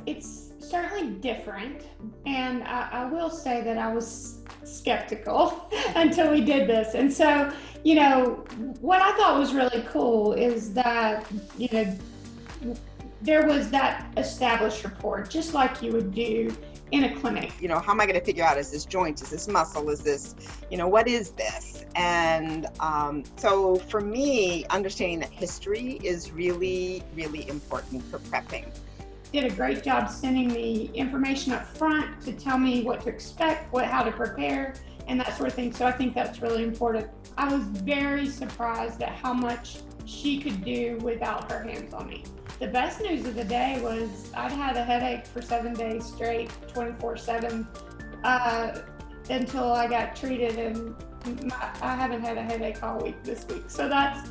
It's certainly different, and I will say that I was skeptical until we did this. And so, what I thought was really cool is that, there was that established rapport, just like you would do in a clinic. How am I going to figure out, is this joint, is this muscle, is this, what is this? And so for me, understanding that history is really, really important for prepping. Did a great job sending me information up front to tell me what to expect, how to prepare, and that sort of thing. So I think that's really important. I was very surprised at how much she could do without her hands on me. The best news of the day was I'd had a headache for 7 days straight, 24/7, until I got treated, and I haven't had a headache all week this week. So that's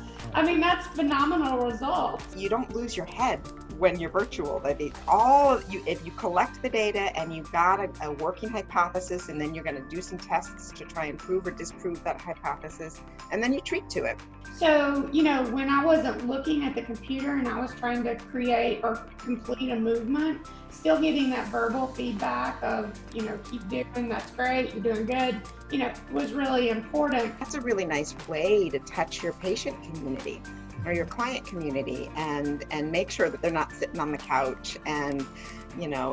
phenomenal results. You don't lose your head when you're virtual. If you collect the data and you've got a working hypothesis, and then you're going to do some tests to try and prove or disprove that hypothesis, and then you treat to it. So, when I wasn't looking at the computer and I was trying to create or complete a movement, still getting that verbal feedback of, keep doing, that's great, you're doing good, was really important. That's a really nice way to touch your patient community or your client community and make sure that they're not sitting on the couch, and,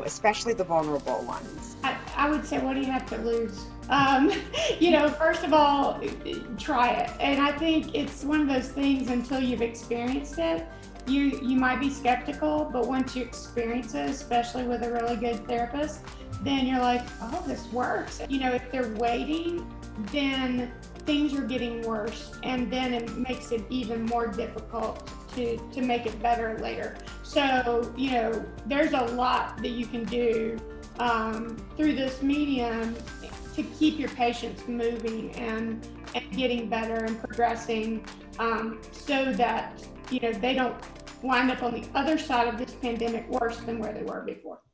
especially the vulnerable ones. I would say, what do you have to lose? First of all, try it. And I think it's one of those things, until you've experienced it, you might be skeptical, but once you experience it, especially with a really good therapist, then you're like, oh, this works. If they're waiting, then things are getting worse, and then it makes it even more difficult to make it better later. So, there's a lot that you can do through this medium to keep your patients moving and getting better and progressing, so that, they don't wind up on the other side of this pandemic worse than where they were before.